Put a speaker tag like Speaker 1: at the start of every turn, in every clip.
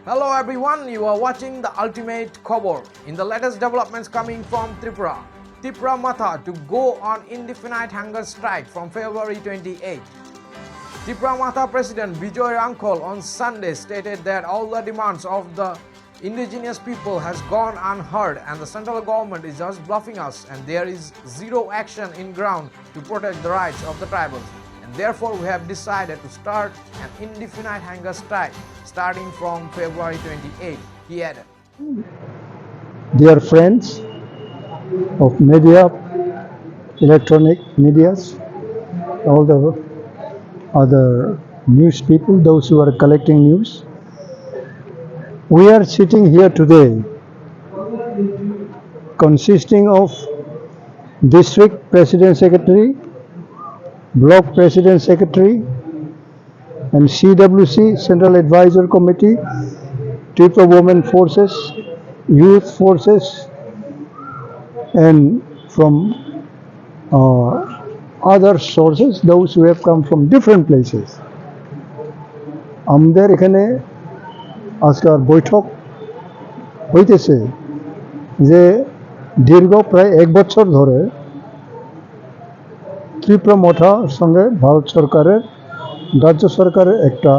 Speaker 1: Hello everyone, you are watching the Ultimate Khobor. In the latest developments coming from Tripura, Tripura Matha to go on indefinite hunger strike from February 28. Tripura Matha President Bijoy Rangkol on Sunday stated that all the demands of the indigenous people has gone unheard and the central government is just bluffing us and there is zero action in ground to protect the rights of the tribals. And therefore we have decided to start an indefinite hunger strike starting from February 28, he added.
Speaker 2: Dear friends of media, electronic medias, all the other news people, those who are collecting news, we are sitting here today consisting of district president secretary, block president secretary, and CWC, Central Advisor Committee, Tripura Women Forces, Youth Forces, and from other sources, those who have come from different places. আমাদের এখানে আজকাল বৈঠক হইতেছে যে দীর্ঘ প্রায় 1 বছর ধরে ত্রিপুরা মথার সঙ্গে ভারত সরকারের রাজ্য সরকারের একটা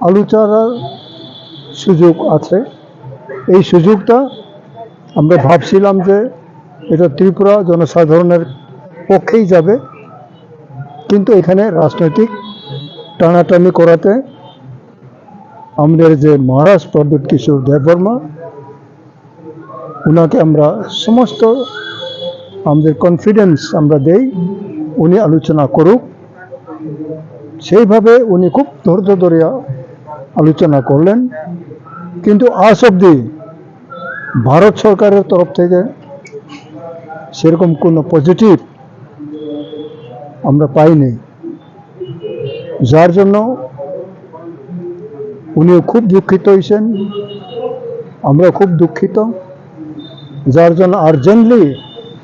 Speaker 2: আলোচনার সুযোগ আছে। এই সুযোগটা আমরা ভাবছিলাম যে এটা ত্রিপুরা জনসাধারণের পক্ষেই যাবে, কিন্তু এখানে রাজনৈতিক টানাটানি করাতে আমাদের যে মহারাজ প্রদ্যুৎ কিশোর দেববর্মা, ওনাকে আমরা সমস্ত আমাদের কনফিডেন্স আমরা দেই উনি আলোচনা করুক। সেইভাবে উনি খুব ধৈর্য ধরে আলোচনা করলেন, কিন্তু আজ অবধি ভারত সরকারের তরফ থেকে সেরকম কোনো পজিটিভ আমরা পাইনি, যার জন্য উনিও খুব দুঃখিত হয়েছেন, আমরা খুব দুঃখিত, যার জন্য আর্জেন্টলি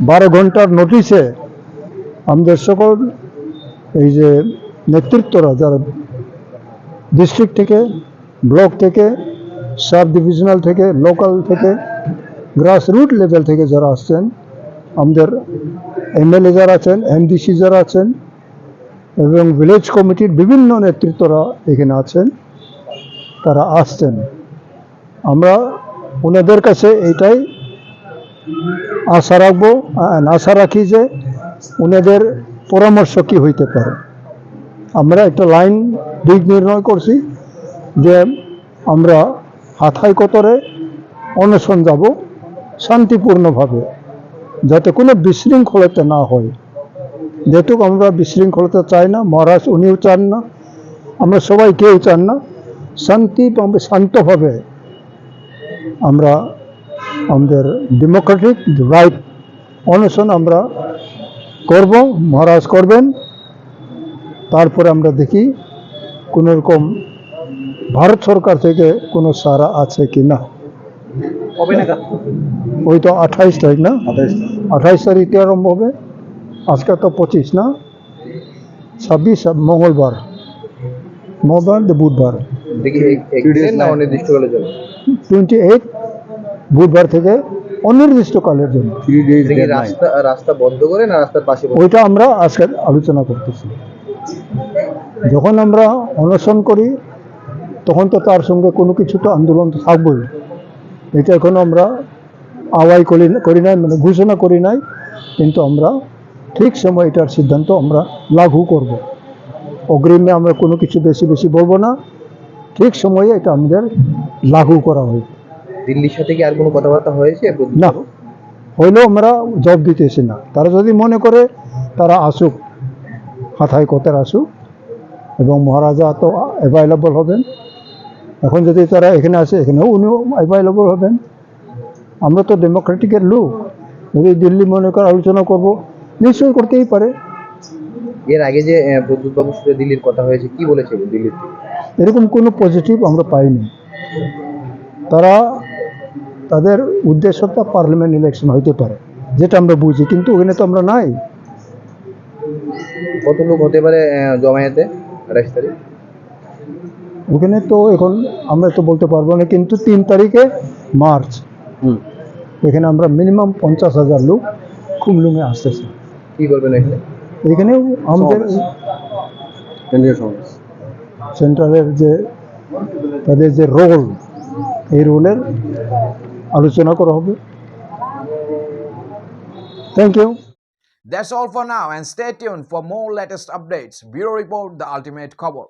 Speaker 2: 12 ঘন্টার নোটিশে আমাদের সকল এই যে নেতৃত্বরা যারা ডিস্ট্রিক্ট থেকে, ব্লক থেকে, সাব ডিভিশনাল থেকে, লোকাল থেকে, গ্রাসরুট লেভেল থেকে যারা আসছেন, আমাদের এমএলএ যারা আছেন, এমডিসি যারা আছেন এবং ভিলেজ কমিটির বিভিন্ন নেতৃত্বরা এখানে আছেন, তারা আসছেন। আমরা ওনাদের কাছে এইটাই আশা রাখি যে ওনাদের পরামর্শ কী হইতে পারে। আমরা একটা লাইন দিক নির্ণয় করছি যে আমরা হাথাই কতরে অনশন যাব শান্তিপূর্ণভাবে, যাতে কোনো বিশৃঙ্খলতা না হয়। যেহেতু আমরা বিশৃঙ্খলতা চাই না, মহারাজ উনিও চান না, আমরা সবাই কেউ চান না, শান্তভাবে আমরা আমাদের ডেমোক্রেটিক রাইট অনশন আমরা করব, মহারাজ করবেন। তারপরে আমরা দেখি কোনো রকম ভারত সরকার থেকে কোনো সাড়া আছে কি না। ওই তো 28 তারিখ না, 28 তারিখে আরম্ভ হবে। আজকে তো 25 না, 26 মঙ্গলবার বুধবার, 28 বুধবার থেকে অনির্দিষ্টকালের জন্য
Speaker 3: রাস্তা বন্ধ করে না রাস্তার পাশে,
Speaker 2: ওইটা আমরা আজকে আলোচনা করতেছি। যখন আমরা অনশন করি তখন তো তার সঙ্গে কোনো কিছু তো আন্দোলন তো থাকবেই। এটা এখনো আমরা আওয়াজ করি নাই, মানে ঘোষণা করি নাই, কিন্তু আমরা ঠিক সময় এটার সিদ্ধান্ত আমরা লাগু করব। অগ্রিমে আমরা কোনো কিছু বেশি বলবো না, ঠিক সময়ে এটা আমাদের লাগু করা হয়।
Speaker 3: দিল্লির সাথে কি আর কোনো কথাবার্তা হয়েছে?
Speaker 2: না, হইলেও আমরা জব দিতেছি না। তারা যদি মনে করে তারা আসুক, হাথায় কথার আসুক, এবং মহারাজা তো অ্যাভেলেবল হবেন। এখন যদি তারা এখানে আসে, এখানেও উনিও অ্যাভেলেবল হবেন। আমরা তো ডেমোক্রেটিকের লোক, যদি দিল্লি মনে করে আলোচনা করব, নিশ্চয়ই করতেই পারে।
Speaker 3: এর আগে যে প্রদ্যুৎবাবুর সাথে দিল্লির কথা হয়েছে, কি বলেছে দিল্লির থেকে?
Speaker 2: এরকম কোনো পজিটিভ আমরা পাইনি। তাদের উদ্দেশ্যটা পার্লামেন্ট ইলেকশন হইতে পারে, যেটা আমরা বুঝি, কিন্তু ওখানে তো আমরা নাই।
Speaker 3: কত লোক হতে পারে জমায়েতে 28 তারিখ?
Speaker 2: ওখানে তো এখন আমরা তো বলতে পারবো না, কিন্তু 3 তারিখে মার্চ এখানে আমরা মিনিমাম 50,000 লোক খুমলুঙে আসতেছে।
Speaker 3: কি করবেন এখানে?
Speaker 2: এখানেও আমাদের
Speaker 3: কেন্দ্রীয় সমাবেশ।
Speaker 2: সেন্ট্রালের যে তাদের যে রোল, এই রোলের আলোচনা করা হবে। Thank you.
Speaker 1: That's all for now and stay tuned for more latest updates. Bureau Report, The Ultimate Khobor.